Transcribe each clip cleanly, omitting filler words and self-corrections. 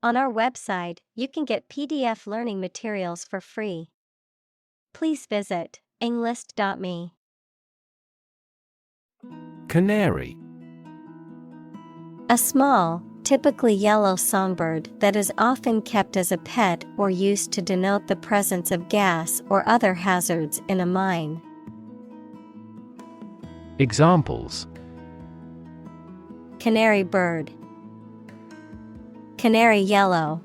On our website, you can get PDF learning materials for free. Please visit englist.me. Canary. A small, typically yellow songbird that is often kept as a pet or used to denote the presence of gas or other hazards in a mine. Examples: Canary bird, canary yellow.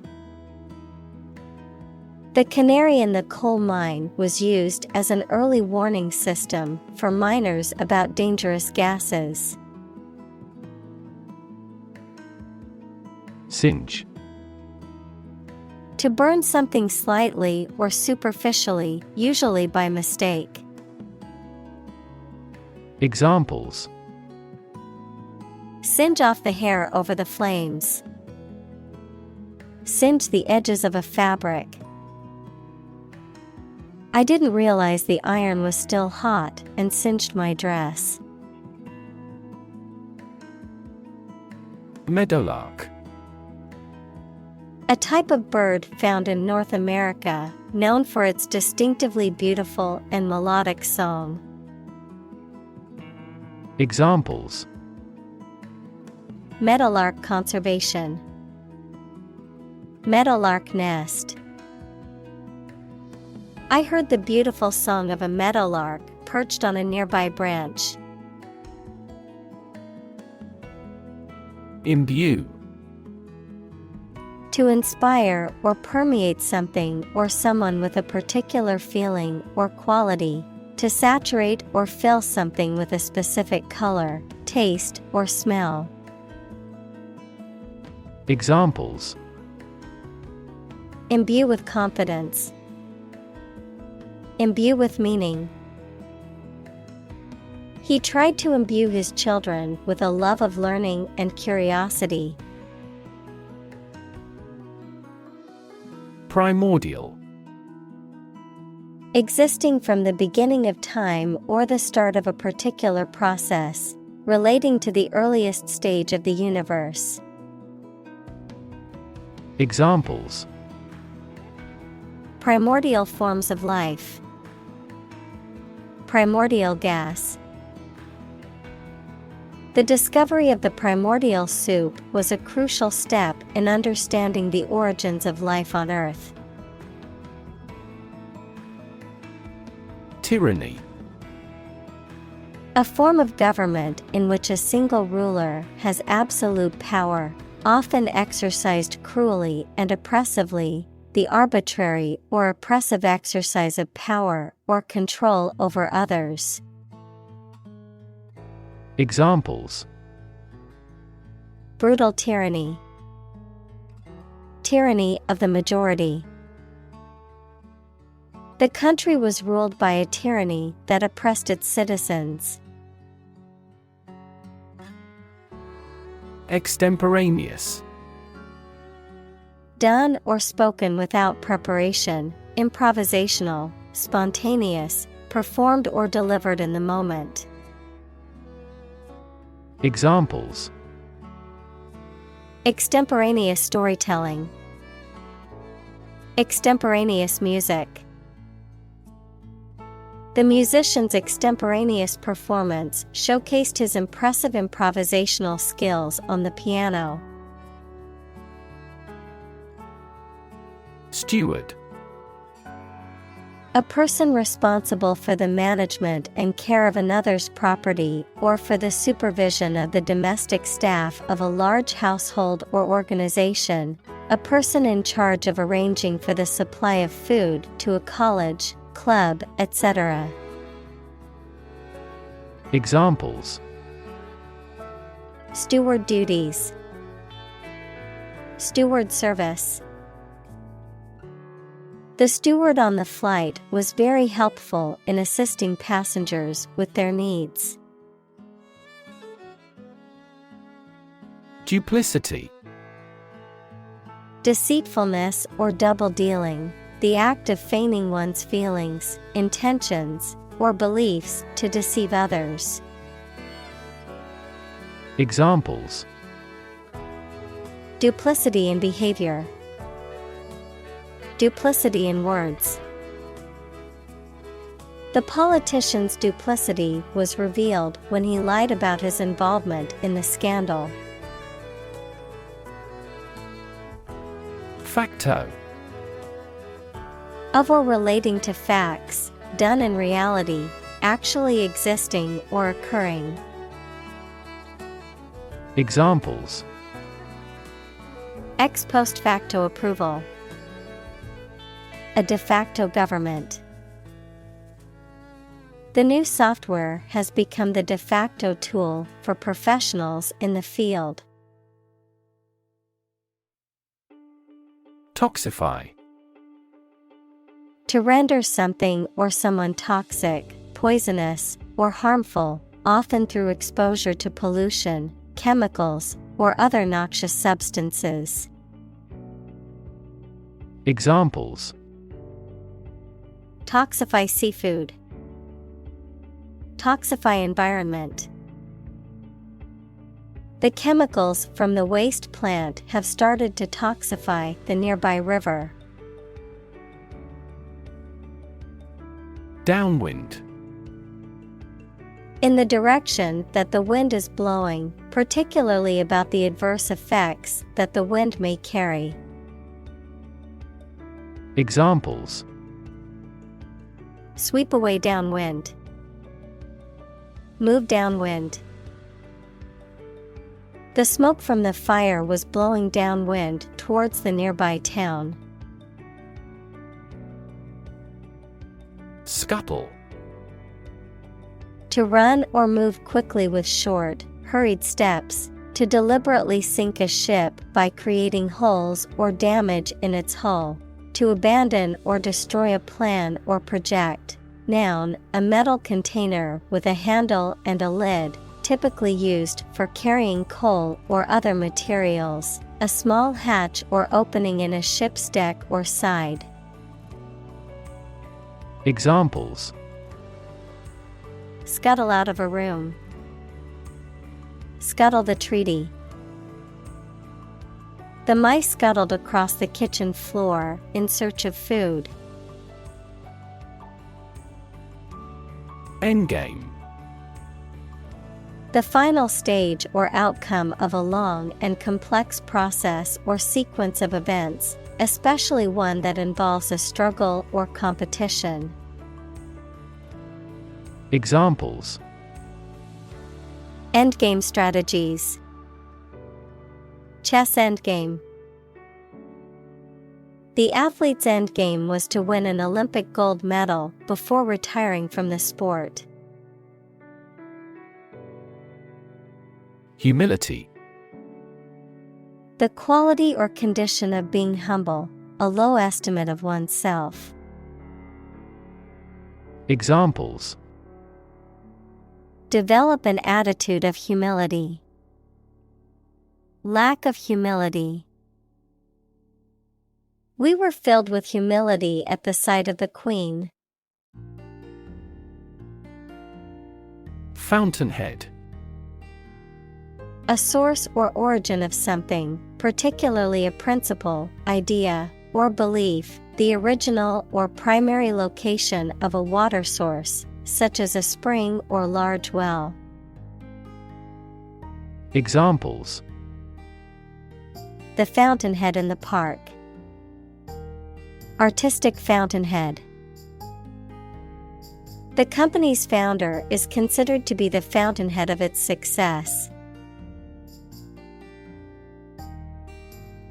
The canary in the coal mine was used as an early warning system for miners about dangerous gases. Singe. To burn something slightly or superficially, usually by mistake. Examples: Singe off the hair over the flames. Singe the edges of a fabric. I didn't realize the iron was still hot and singed my dress. Meadowlark. A type of bird found in North America, known for its distinctively beautiful and melodic song. Examples: Meadowlark conservation. Meadowlark nest. I heard the beautiful song of a meadowlark perched on a nearby branch. Imbue. To inspire or permeate something or someone with a particular feeling or quality, to saturate or fill something with a specific color, taste, or smell. Examples: Imbue with confidence. Imbue with meaning. He tried to imbue his children with a love of learning and curiosity. Primordial. Existing from the beginning of time or the start of a particular process, relating to the earliest stage of the universe. Examples: Primordial forms of life. Primordial gas. The discovery of the primordial soup was a crucial step in understanding the origins of life on Earth. Tyranny. A form of government in which a single ruler has absolute power, often exercised cruelly and oppressively, the arbitrary or oppressive exercise of power or control over others. Examples: Brutal tyranny. Tyranny of the majority. The country was ruled by a tyranny that oppressed its citizens. Extemporaneous. Done or spoken without preparation, improvisational, spontaneous, performed or delivered in the moment. Examples: Extemporaneous storytelling. Extemporaneous music. The musician's extemporaneous performance showcased his impressive improvisational skills on the piano. Steward. A person responsible for the management and care of another's property or for the supervision of the domestic staff of a large household or organization, a person in charge of arranging for the supply of food to a college, club, etc. Examples: Steward duties. Steward service. The steward on the flight was very helpful in assisting passengers with their needs. Duplicity. Deceitfulness or double-dealing, the act of feigning one's feelings, intentions, or beliefs to deceive others. Duplicity in behavior. Duplicity in words. The politician's duplicity was revealed when he lied about his involvement in the scandal. Facto. Of or relating to facts, done in reality, actually existing or occurring. Examples: Ex post facto approval. A de facto government. The new software has become the de facto tool for professionals in the field. Toxify. To render something or someone toxic, poisonous, or harmful, often through exposure to pollution, chemicals, or other noxious substances. Examples: Toxify seafood. Toxify environment. The chemicals from the waste plant have started to toxify the nearby river. Downwind. In the direction that the wind is blowing, particularly about the adverse effects that the wind may carry. Examples: Sweep away downwind. Move downwind. The smoke from the fire was blowing downwind towards the nearby town. Scuttle. To run or move quickly with short, hurried steps, to deliberately sink a ship by creating holes or damage in its hull, to abandon or destroy a plan or project. Noun, a metal container with a handle and a lid, typically used for carrying coal or other materials, a small hatch or opening in a ship's deck or side. Examples: Scuttle out of a room. Scuttle the treaty. The mice scuttled across the kitchen floor in search of food. Endgame. The final stage or outcome of a long and complex process or sequence of events, especially one that involves a struggle or competition. Examples: Endgame strategies. Chess endgame. The athlete's endgame was to win an Olympic gold medal before retiring from the sport. Humility. The quality or condition of being humble, a low estimate of oneself. Examples: Develop an attitude of humility. Lack of humility. We were filled with humility at the sight of the Queen. Fountainhead. A source or origin of something, particularly a principle, idea, or belief, the original or primary location of a water source, such as a spring or large well. Examples: The fountainhead in the park. Artistic fountainhead. The company's founder is considered to be the fountainhead of its success.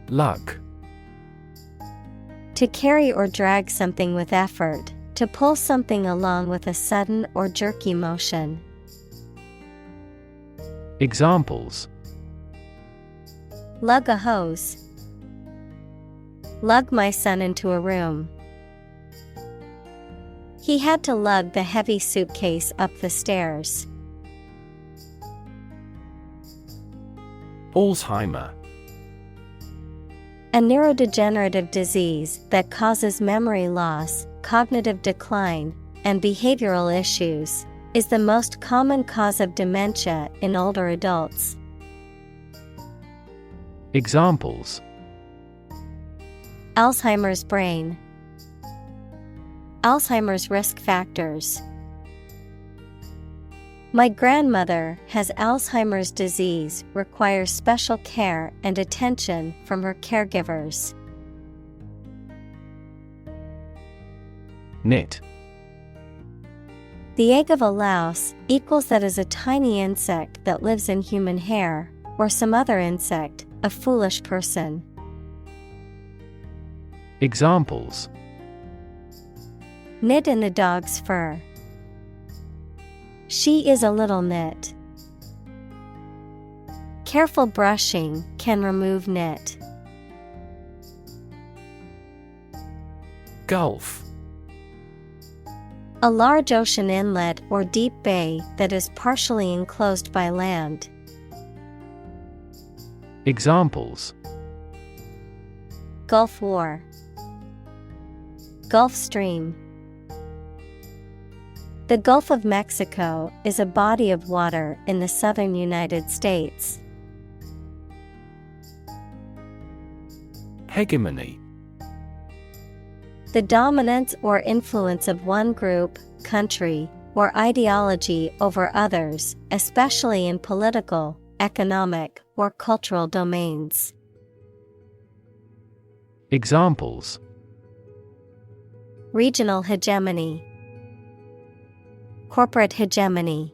Lug. To carry or drag something with effort, to pull something along with a sudden or jerky motion. Examples: Lug a hose. Lug my son into a room. He had to lug the heavy suitcase up the stairs. Alzheimer. A neurodegenerative disease that causes memory loss, cognitive decline, and behavioral issues, is the most common cause of dementia in older adults. Examples: Alzheimer's brain. Alzheimer's risk factors. My grandmother has Alzheimer's disease, requires special care and attention from her caregivers. Knit. The egg of a louse equals that is a tiny insect that lives in human hair, or some other insect, a foolish person. Examples: Knit in the dog's fur. She is a little knit. Careful brushing can remove knit. Gulf. A large ocean inlet or deep bay that is partially enclosed by land. Examples: Gulf War. Gulf Stream. The Gulf of Mexico is a body of water in the southern United States. Hegemony. The dominance or influence of one group, country, or ideology over others, especially in political, economic, or cultural domains. Examples: Regional hegemony. Corporate hegemony.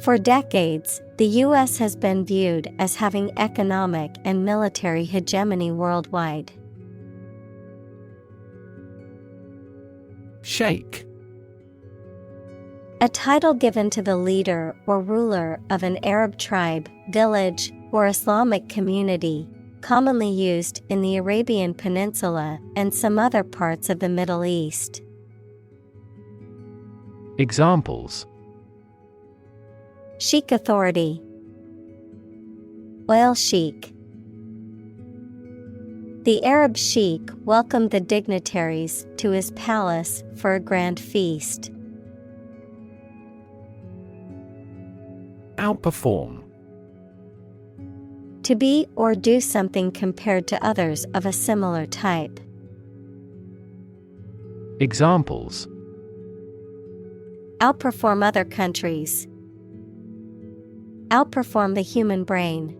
For decades, the U.S. has been viewed as having economic and military hegemony worldwide. Sheikh. A title given to the leader or ruler of an Arab tribe, village, or Islamic community, commonly used in the Arabian Peninsula and some other parts of the Middle East. Examples: Sheikh authority. Oil sheik. The Arab sheik welcomed the dignitaries to his palace for a grand feast. Outperform. To be or do something compared to others of a similar type. Examples: Outperform other countries. Outperform the human brain.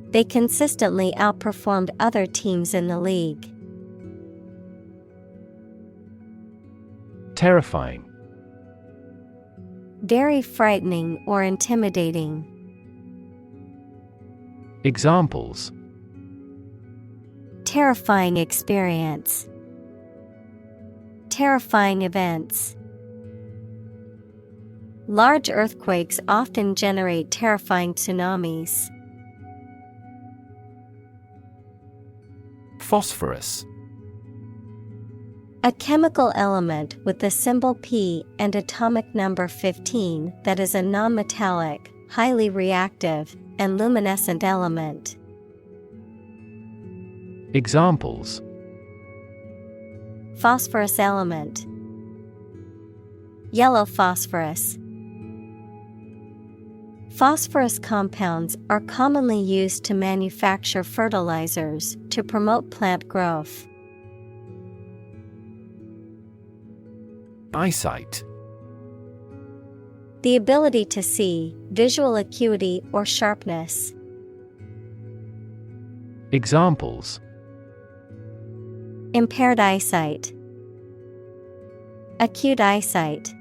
They consistently outperformed other teams in the league. Terrifying. Very frightening or intimidating. Examples: Terrifying experience. Terrifying events. Large earthquakes often generate terrifying tsunamis. Phosphorus. A chemical element with the symbol P and atomic number 15 that is a nonmetallic, highly reactive, and luminescent element. Examples: Phosphorus element. Yellow phosphorus. Phosphorus compounds are commonly used to manufacture fertilizers to promote plant growth. Eyesight. The ability to see, visual acuity or sharpness. Examples: Impaired eyesight. Acute eyesight.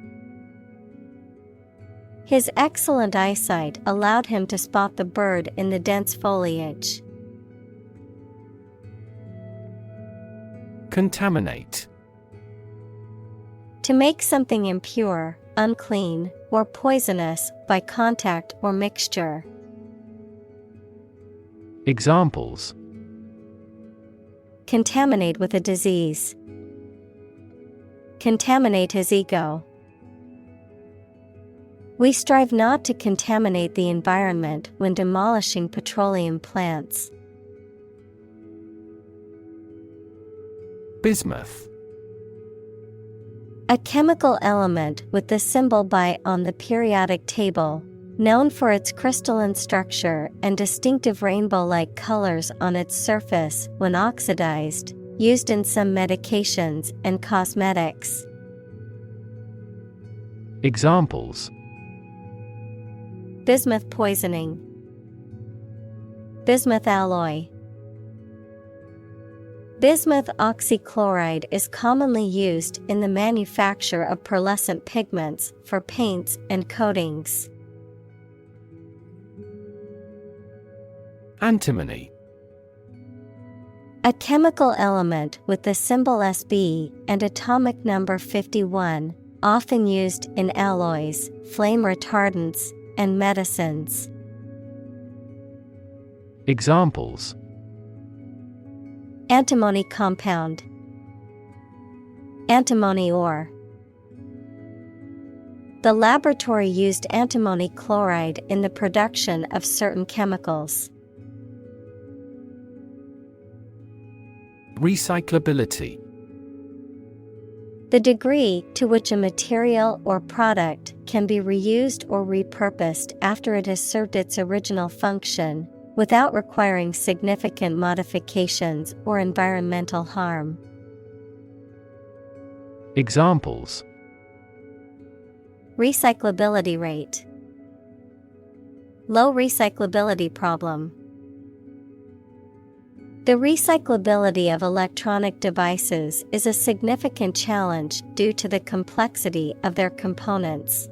His excellent eyesight allowed him to spot the bird in the dense foliage. Contaminate. To make something impure, unclean, or poisonous by contact or mixture. Examples: Contaminate with a disease. Contaminate his ego. We strive not to contaminate the environment when demolishing petroleum plants. Bismuth. A chemical element with the symbol Bi on the periodic table, Known for its crystalline structure and distinctive rainbow-like colors on its surface when oxidized, used in some medications and cosmetics. Examples: Bismuth poisoning, bismuth alloy. Bismuth oxychloride is commonly used in the manufacture of pearlescent pigments for paints and coatings. Antimony. A chemical element with the symbol Sb and atomic number 51, often used in alloys, flame retardants, and medicines. Examples: Antimony compound, antimony ore. The laboratory used antimony chloride in the production of certain chemicals. Recyclability. The degree to which a material or product can be reused or repurposed after it has served its original function, without requiring significant modifications or environmental harm. Examples: Recyclability rate, low recyclability problem. The recyclability of electronic devices is a significant challenge due to the complexity of their components.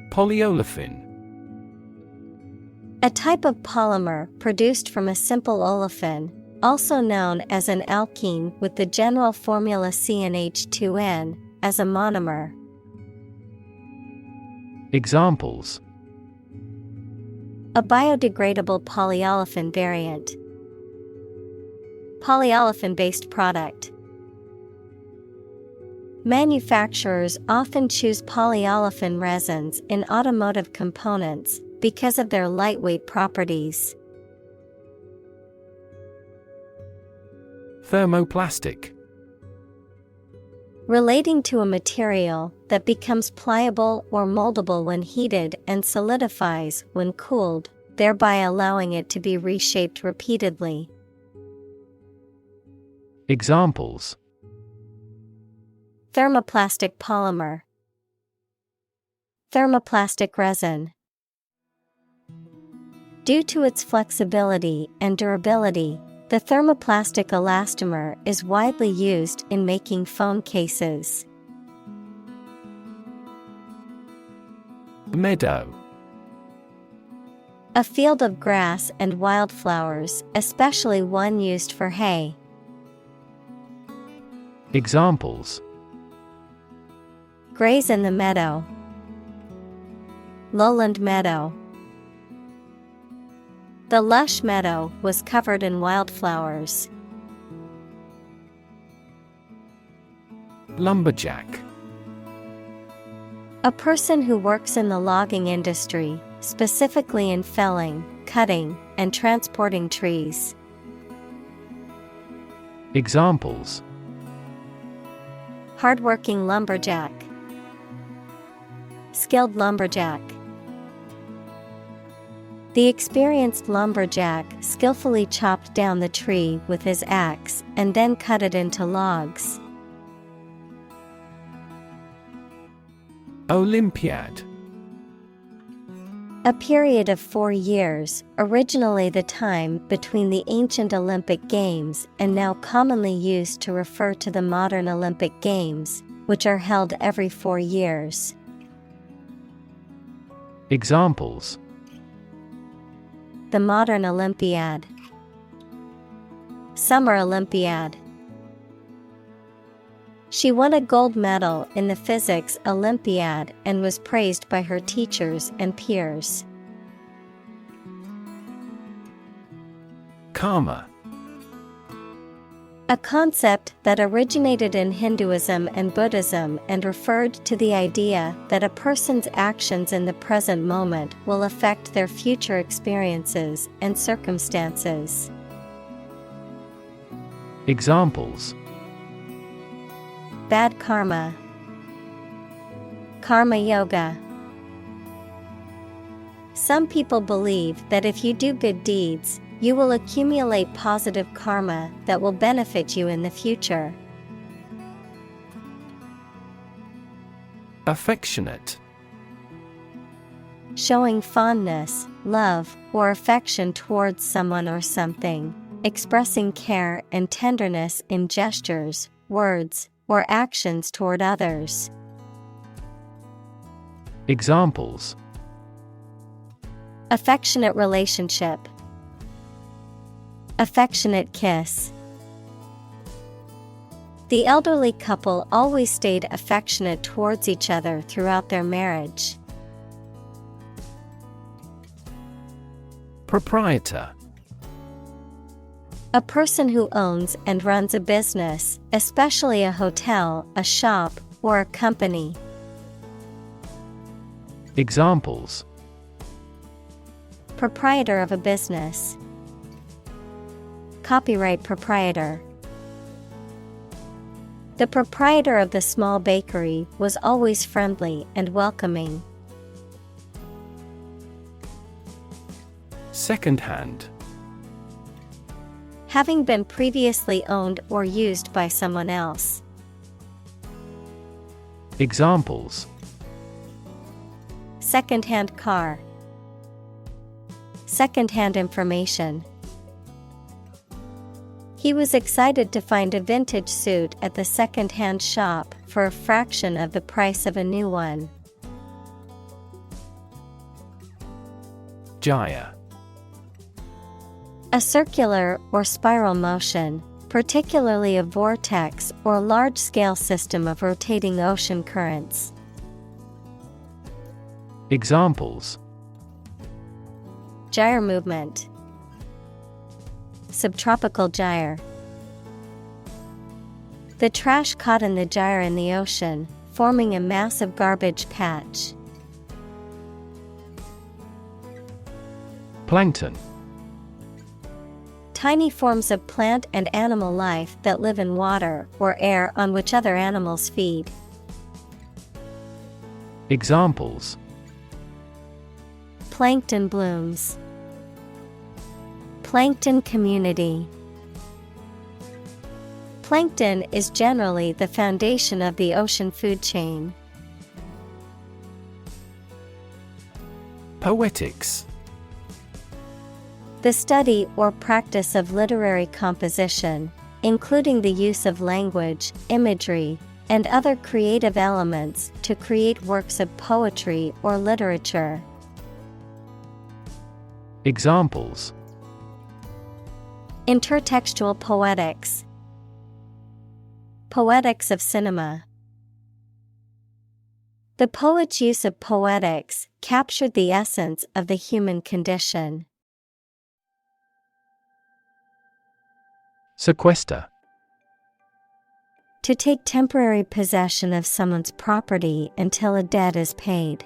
Polyolefin. A type of polymer produced from a simple olefin, also known as an alkene with the general formula CnH2n, as a monomer. Examples: A biodegradable polyolefin variant. Polyolefin-based product. Manufacturers often choose polyolefin resins in automotive components because of their lightweight properties. Thermoplastic. Relating to a material that becomes pliable or moldable when heated and solidifies when cooled, thereby allowing it to be reshaped repeatedly. Examples: Thermoplastic polymer, thermoplastic resin. Due to its flexibility and durability, the thermoplastic elastomer is widely used in making phone cases. Meadow. A field of grass and wildflowers, especially one used for hay. Examples: Graze in the meadow, lowland meadow. The lush meadow was covered in wildflowers. Lumberjack. A person who works in the logging industry, specifically in felling, cutting, and transporting trees. Examples: Hardworking lumberjack, skilled lumberjack. The experienced lumberjack skillfully chopped down the tree with his axe and then cut it into logs. Olympiad. A period of 4 years, originally the time between the ancient Olympic Games and now commonly used to refer to the modern Olympic Games, which are held every 4 years. Examples: The modern Olympiad, Summer Olympiad. She won a gold medal in the Physics Olympiad and was praised by her teachers and peers. Karma. A concept that originated in Hinduism and Buddhism and referred to the idea that a person's actions in the present moment will affect their future experiences and circumstances. Examples: Bad karma, Karma yoga. Some people believe that if you do good deeds, you will accumulate positive karma that will benefit you in the future. Affectionate. Showing fondness, love, or affection towards someone or something, expressing care and tenderness in gestures, words, or actions toward others. Examples: affectionate relationship, affectionate kiss. The elderly couple always stayed affectionate towards each other throughout their marriage. Proprietor. A person who owns and runs a business, especially a hotel, a shop, or a company. Examples: proprietor of a business, copyright proprietor. The proprietor of the small bakery was always friendly and welcoming. Second-hand. Having been previously owned or used by someone else. Examples: second-hand car, second-hand information. He was excited to find a vintage suit at the second-hand shop for a fraction of the price of a new one. Gyre. A circular or spiral motion, particularly a vortex or large-scale system of rotating ocean currents. Examples: gyre movement, subtropical gyre. The trash caught in the gyre in the ocean, forming a massive garbage patch. Plankton. Tiny forms of plant and animal life that live in water or air on which other animals feed. Examples: plankton blooms, plankton community. Plankton is generally the foundation of the ocean food chain. Poetics. The study or practice of literary composition, including the use of language, imagery, and other creative elements to create works of poetry or literature. Examples: intertextual poetics, poetics of cinema. The poet's use of poetics captured the essence of the human condition. Sequester. To take temporary possession of someone's property until a debt is paid.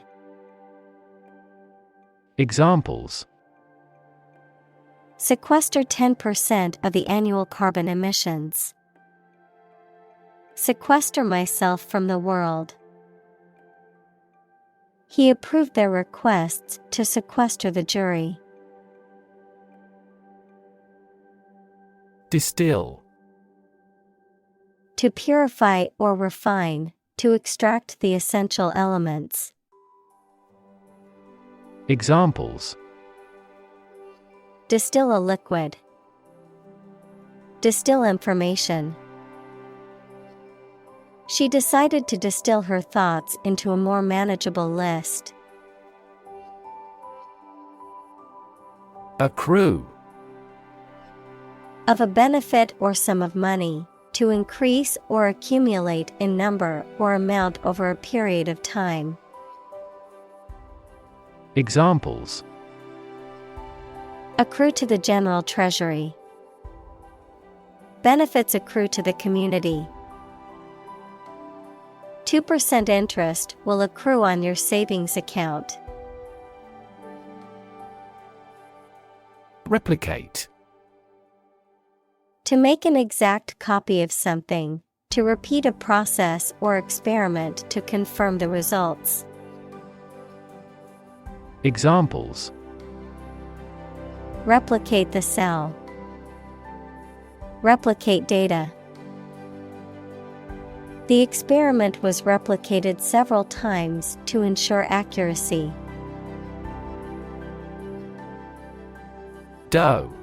Examples: sequester 10% of the annual carbon emissions. Sequester myself from the world. He approved their requests to sequester the jury. Distill. To purify or refine, to extract the essential elements. Examples: distill a liquid. Distill information. She decided to distill her thoughts into a more manageable list. Accrue. Of a benefit or sum of money, to increase or accumulate in number or amount over a period of time. Examples: accrue to the general treasury. Benefits accrue to the community. 2% interest will accrue on your savings account. Replicate. To make an exact copy of something, To repeat a process or experiment to confirm the results. Examples: Replicate the cell. Replicate data. The experiment was replicated several times to ensure accuracy. Doe.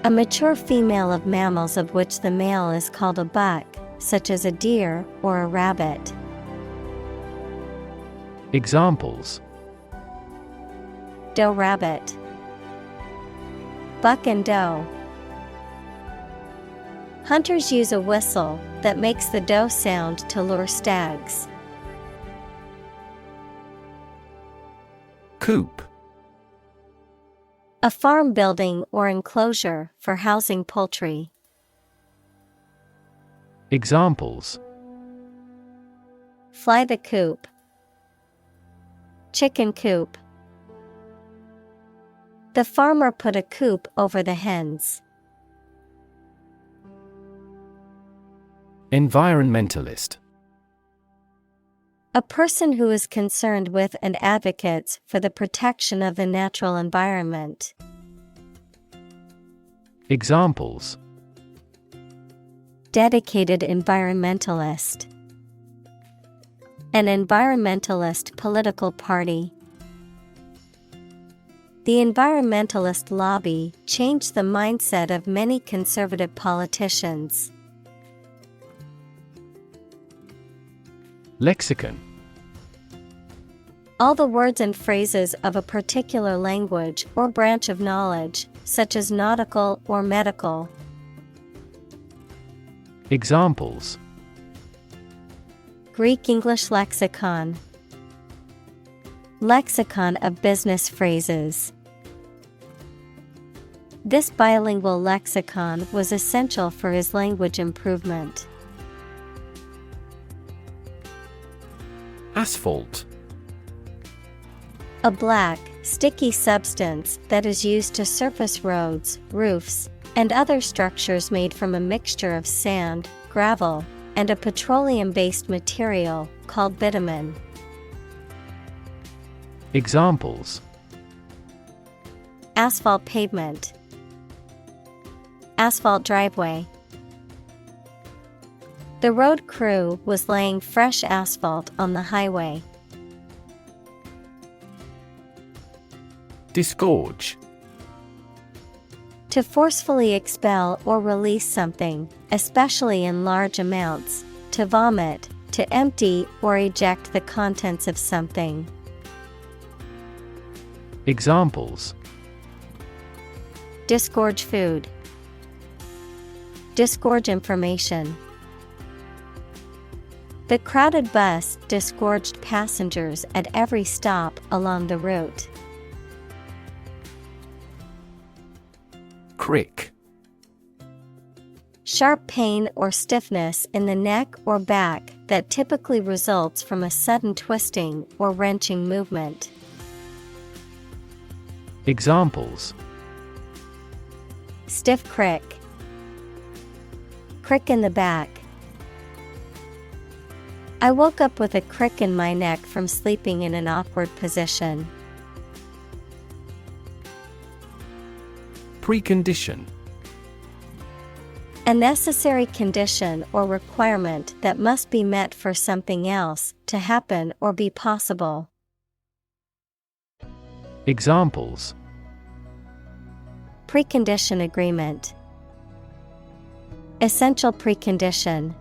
A mature female of mammals of which the male is called a buck, such as a deer or a rabbit. Examples: Doe rabbit. Buck and doe. Hunters use a whistle that makes the doe sound to lure stags. Coop. A farm building or enclosure for housing poultry. Examples: Fly the coop. Chicken coop. The farmer put a coop over the hens. Environmentalist. A person who is concerned with and advocates for the protection of the natural environment. Examples: Dedicated environmentalist. An environmentalist political party. The environmentalist lobby changed the mindset of many conservative politicians. Lexicon. All the words and phrases of a particular language or branch of knowledge, such as nautical or medical. Examples: Greek-English lexicon. Lexicon of business phrases. This bilingual lexicon was essential for his language improvement. Asphalt. A black, sticky substance that is used to surface roads, roofs, and other structures made from a mixture of sand, gravel, and a petroleum-based material called bitumen. Examples: Asphalt pavement. Asphalt driveway. The road crew was laying fresh asphalt on the highway. Disgorge. To forcefully expel or release something, especially in large amounts, to vomit, to empty or eject the contents of something. Examples: Disgorge food. Disgorge information. The crowded bus disgorged passengers at every stop along the route. Crick. Sharp pain or stiffness in the neck or back that typically results from a sudden twisting or wrenching movement. Examples: Stiff crick. Crick in the back. I woke up with a crick in my neck from sleeping in an awkward position. Precondition. A necessary condition or requirement that must be met for something else to happen or be possible. Examples: Precondition agreement. Essential precondition.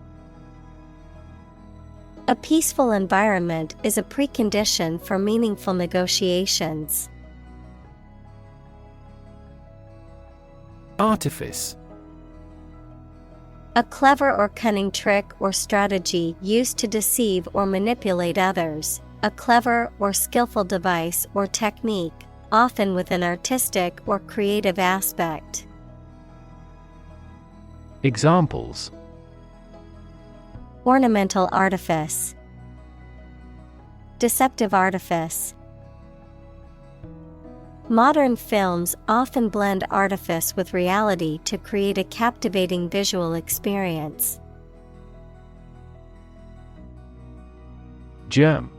A peaceful environment is a precondition for meaningful negotiations. Artifice. A clever or cunning trick or strategy used to deceive or manipulate others. A clever or skillful device or technique, often with an artistic or creative aspect. Examples: Ornamental artifice. Deceptive artifice. Modern films often blend artifice with reality to create a captivating visual experience. Germ.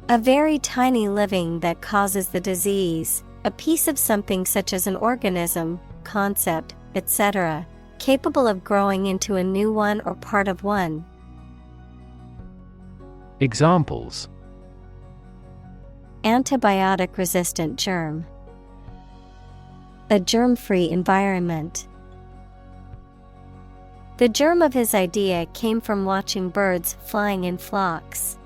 A very tiny living that causes the disease, a piece of something such as an organism, concept, etc., capable of growing into a new one or part of one. Examples: Antibiotic-resistant germ. A germ-free environment. The germ of his idea came from watching birds flying in flocks.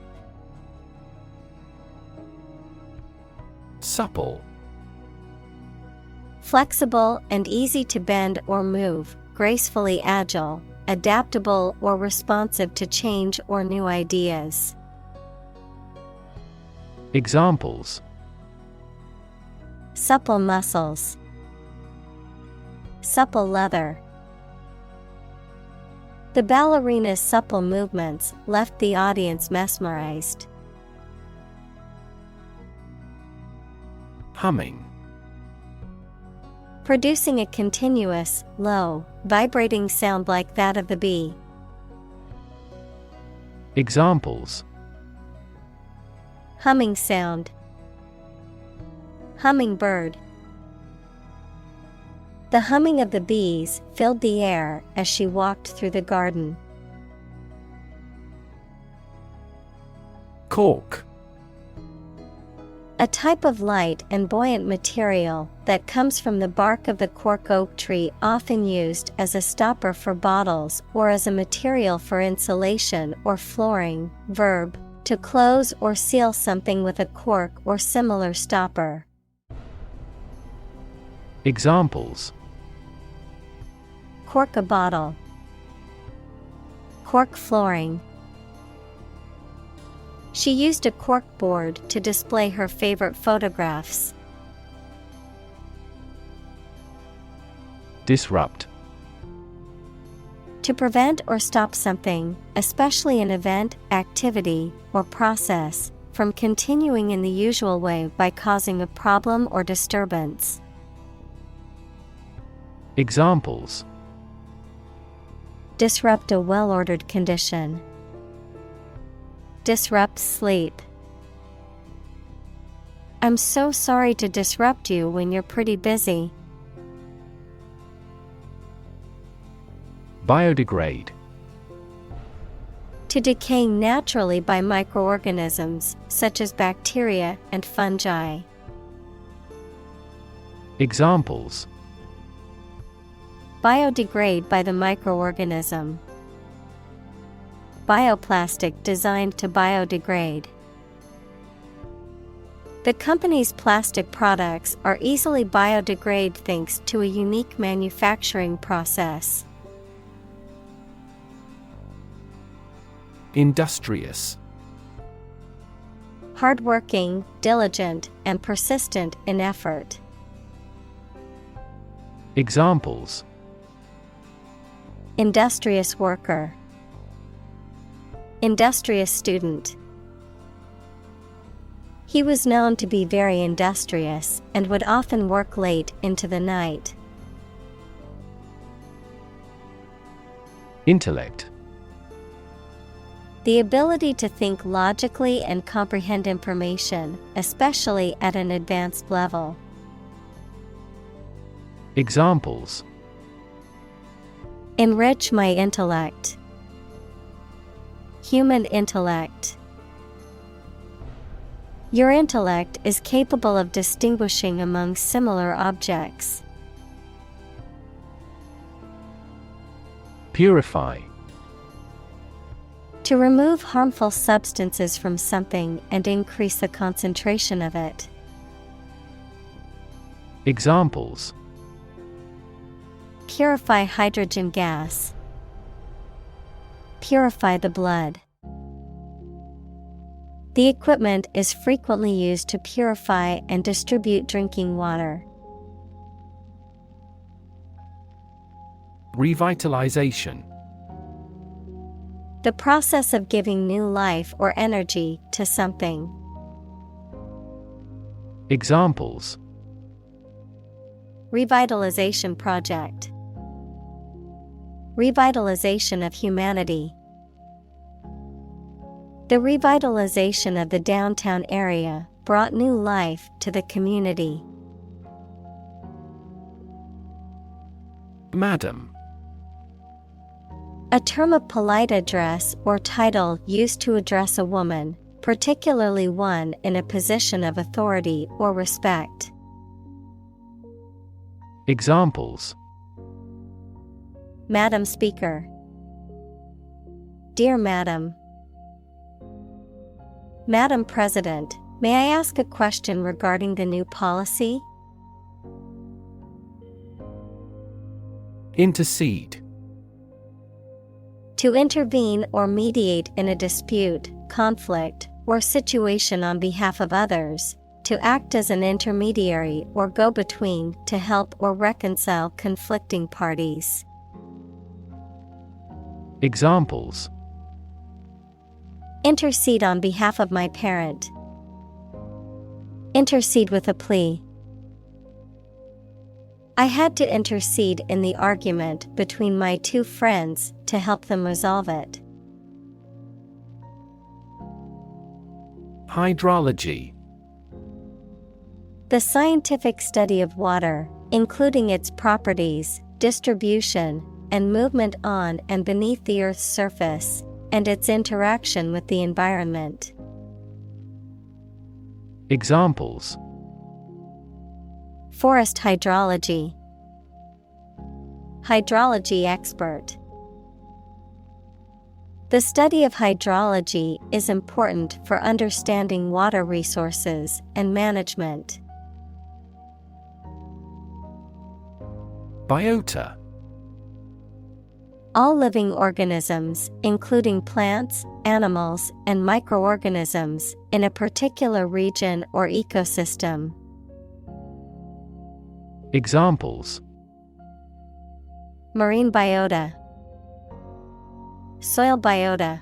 Supple. Flexible and easy to bend or move, gracefully agile, adaptable or responsive to change or new ideas. Examples: Supple muscles. Supple leather. The ballerina's supple movements left the audience mesmerized. Humming. Producing a continuous, low, vibrating sound like that of the bee. Examples: Humming sound. Hummingbird. The humming of the bees filled the air as she walked through the garden. Cork. A type of light and buoyant material that comes from the bark of the cork oak tree, often used as a stopper for bottles or as a material for insulation or flooring. Verb: to close or seal something with a cork or similar stopper. Examples: Cork a bottle. Cork flooring. She used a cork board to display her favorite photographs. Disrupt. To prevent or stop something, especially an event, activity, or process, from continuing in the usual way by causing a problem or disturbance. Examples: Disrupt a well-ordered condition. Disrupt sleep. I'm so sorry to disrupt you when you're pretty busy. Biodegrade. To decay naturally by microorganisms, such as bacteria and fungi. Examples: Biodegrade by the microorganism. Bioplastic designed to biodegrade. The company's plastic products are easily biodegrade thanks to a unique manufacturing process. Industrious. Hardworking, diligent, and persistent in effort. Examples: Industrious worker. Industrious student. He was known to be very industrious and would often work late into the night. Intellect. The ability to think logically and comprehend information, especially at an advanced level. Examples: Enrich my intellect. Human intellect. Your intellect is capable of distinguishing among similar objects. Purify. To remove harmful substances from something and increase the concentration of it. Examples: Purify hydrogen gas. Purify the blood. The equipment is frequently used to purify and distribute drinking water. Revitalization. The process of giving new life or energy to something. Examples: Revitalization project. Revitalization of humanity. The revitalization of the downtown area brought new life to the community. Madam. A term of polite address or title used to address a woman, particularly one in a position of authority or respect. Examples: Madam Speaker. Dear Madam. Madam President, may I ask a question regarding the new policy? Intercede. To intervene or mediate in a dispute, conflict, or situation on behalf of others, to act as an intermediary or go-between to help or reconcile conflicting parties. Examples: Intercede on behalf of my parent. Intercede with a plea. I had to intercede in the argument between my two friends to help them resolve it. Hydrology. The scientific study of water, including its properties, distribution, and movement on and beneath the Earth's surface, and its interaction with the environment. Examples: Forest hydrology. Hydrology expert. The study of hydrology is important for understanding water resources and management. Biota. All living organisms, including plants, animals, and microorganisms, in a particular region or ecosystem. Examples: Marine biota. Soil biota.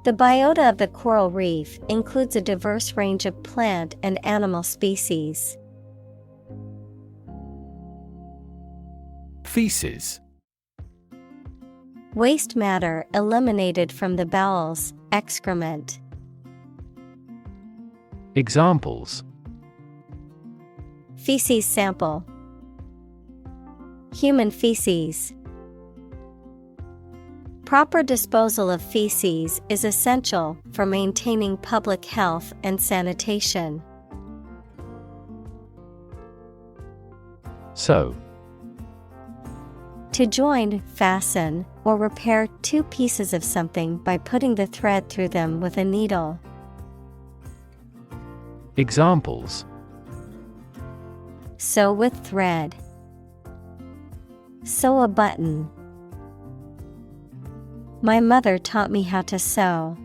The biota of the coral reef includes a diverse range of plant and animal species. Feces. Waste matter eliminated from the bowels, excrement. Examples: Feces sample. Human feces. Proper disposal of feces is essential for maintaining public health and sanitation. Sew. To join, fasten, or repair two pieces of something by putting the thread through them with a needle. Examples: Sew with thread. Sew a button. My mother taught me how to sew.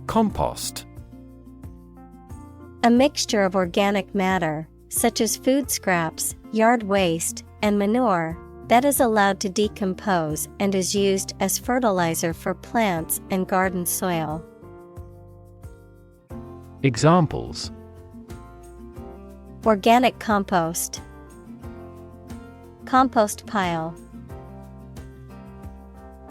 Compost. A mixture of organic matter, such as food scraps, yard waste, and manure, that is allowed to decompose and is used as fertilizer for plants and garden soil. Examples: Organic compost. Compost pile.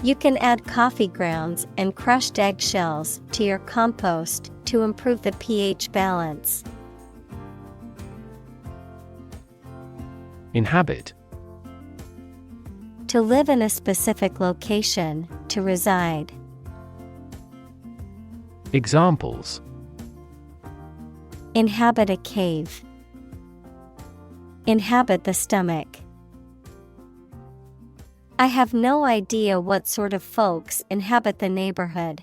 You can add coffee grounds and crushed eggshells to your compost to improve the pH balance. Inhabit. To live in a specific location, to reside. Examples: Inhabit a cave. Inhabit the stomach. I have no idea what sort of folks inhabit the neighborhood.